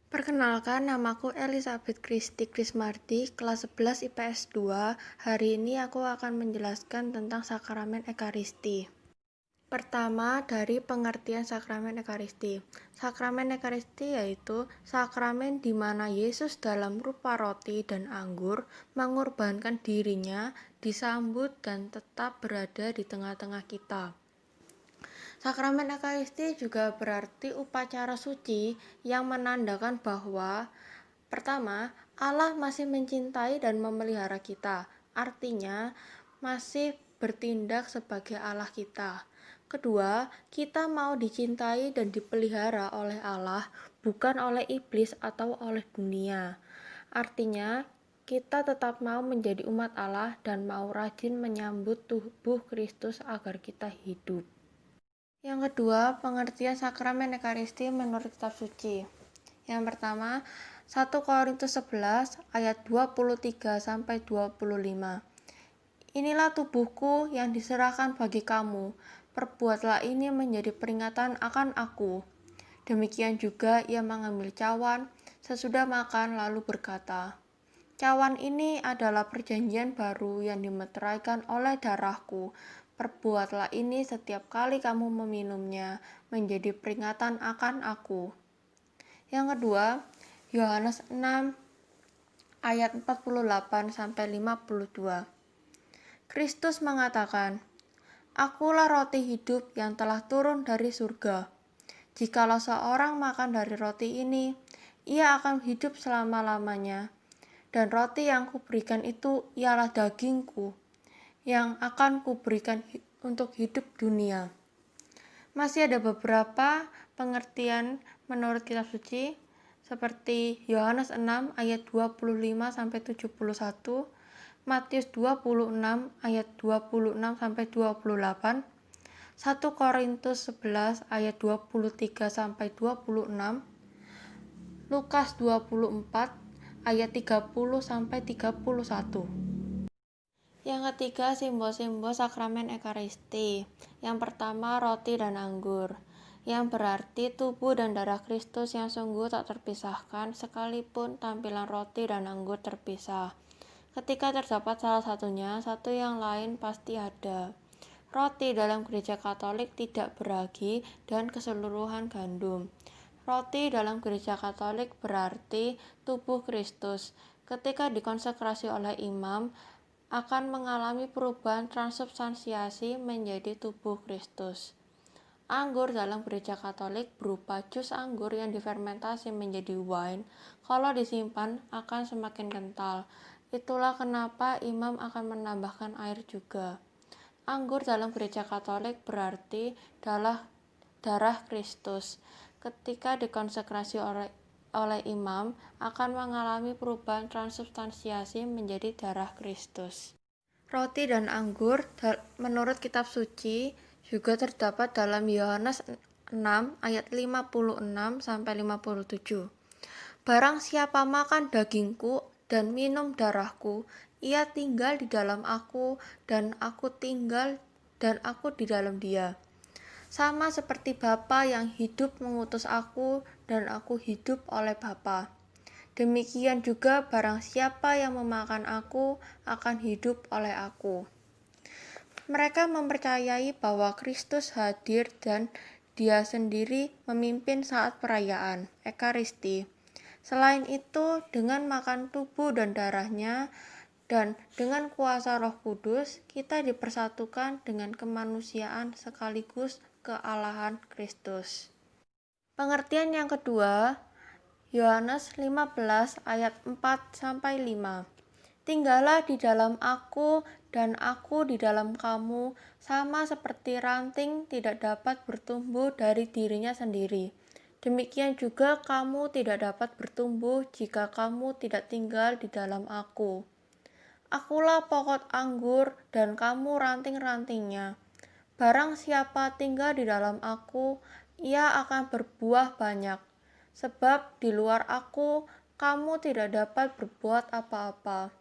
Perkenalkan, namaku Elizabeth Christy Krismardi, kelas 11 IPS 2. Hari ini aku akan menjelaskan tentang sakramen Ekaristi. Pertama, dari pengertian sakramen Ekaristi. Sakramen Ekaristi yaitu sakramen di mana Yesus dalam rupa roti dan anggur mengorbankan dirinya, disambut dan tetap berada di tengah-tengah kita. Sakramen Ekaristi juga berarti upacara suci yang menandakan bahwa pertama, Allah masih mencintai dan memelihara kita. Artinya, masih bertindak sebagai Allah kita. Kedua, kita mau dicintai dan dipelihara oleh Allah, bukan oleh iblis atau oleh dunia. Artinya, kita tetap mau menjadi umat Allah dan mau rajin menyambut tubuh Kristus agar kita hidup. Yang kedua, pengertian sakramen Ekaristi menurut kitab suci. Yang pertama, 1 Korintus 11 ayat 23-25. Inilah tubuhku yang diserahkan bagi kamu. Perbuatlah ini menjadi peringatan akan aku. Demikian juga ia mengambil cawan sesudah makan lalu berkata, cawan ini adalah perjanjian baru yang dimeteraikan oleh darahku. Perbuatlah ini setiap kali kamu meminumnya menjadi peringatan akan aku. Yang kedua, Yohanes 6 ayat 48-52. Kristus mengatakan, Akulah roti hidup yang telah turun dari surga. Jikalau seorang makan dari roti ini, ia akan hidup selama-lamanya. Dan roti yang kuberikan itu ialah dagingku, yang akan kuberikan untuk hidup dunia. Masih ada beberapa pengertian menurut kitab suci, seperti Yohanes 6 ayat 25-71, Matius 26 ayat 26-28, 1 Korintus 11 ayat 23-26, Lukas 24 ayat 30-31. Yang ketiga, simbol-simbol sakramen Ekaristi. Yang pertama, roti dan anggur, yang berarti tubuh dan darah Kristus yang sungguh tak terpisahkan sekalipun tampilan roti dan anggur terpisah. Ketika terdapat salah satunya, satu yang lain pasti ada. Roti dalam gereja Katolik tidak beragi dan keseluruhan gandum. Roti dalam gereja Katolik berarti tubuh Kristus. Ketika dikonsekrasi oleh imam, akan mengalami perubahan transubstansiasi menjadi tubuh Kristus. Anggur dalam gereja Katolik berupa jus anggur yang difermentasi menjadi wine. Kalau disimpan akan semakin kental. Itulah kenapa imam akan menambahkan air juga. Anggur dalam gereja Katolik berarti darah Kristus. Ketika dikonsekrasi oleh imam, akan mengalami perubahan transubstansiasi menjadi darah Kristus. Roti dan anggur menurut kitab suci juga terdapat dalam Yohanes 6 ayat 56-57. Barang siapa makan dagingku dan minum darahku, ia tinggal di dalam aku dan aku di dalam dia. Sama seperti Bapa yang hidup mengutus aku dan aku hidup oleh Bapa. Demikian juga barang siapa yang memakan aku akan hidup oleh aku. Mereka mempercayai bahwa Kristus hadir dan Dia sendiri memimpin saat perayaan Ekaristi. Selain itu, dengan makan tubuh dan darahnya dan dengan kuasa Roh Kudus, kita dipersatukan dengan kemanusiaan sekaligus kealahan Kristus. Pengertian yang kedua, Yohanes 15 ayat 4-5. Tinggallah di dalam aku dan aku di dalam kamu, sama seperti ranting tidak dapat bertumbuh dari dirinya sendiri. Demikian juga kamu tidak dapat bertumbuh jika kamu tidak tinggal di dalam aku. Akulah pokok anggur dan kamu ranting-rantingnya. Barang siapa tinggal di dalam aku, ia akan berbuah banyak. Sebab di luar aku, kamu tidak dapat berbuat apa-apa.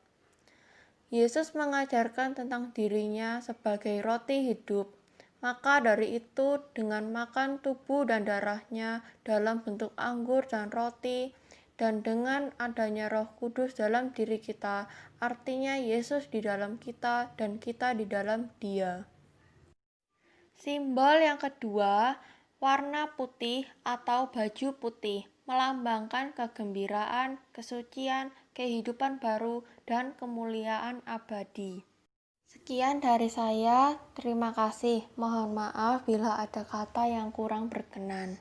Yesus mengajarkan tentang dirinya sebagai roti hidup. Maka dari itu, dengan makan tubuh dan darahnya dalam bentuk anggur dan roti, dan dengan adanya Roh Kudus dalam diri kita, artinya Yesus di dalam kita dan kita di dalam Dia. Simbol yang kedua, warna putih atau baju putih, melambangkan kegembiraan, kesucian, kehidupan baru, dan kemuliaan abadi. Sekian dari saya, terima kasih. Mohon maaf bila ada kata yang kurang berkenan.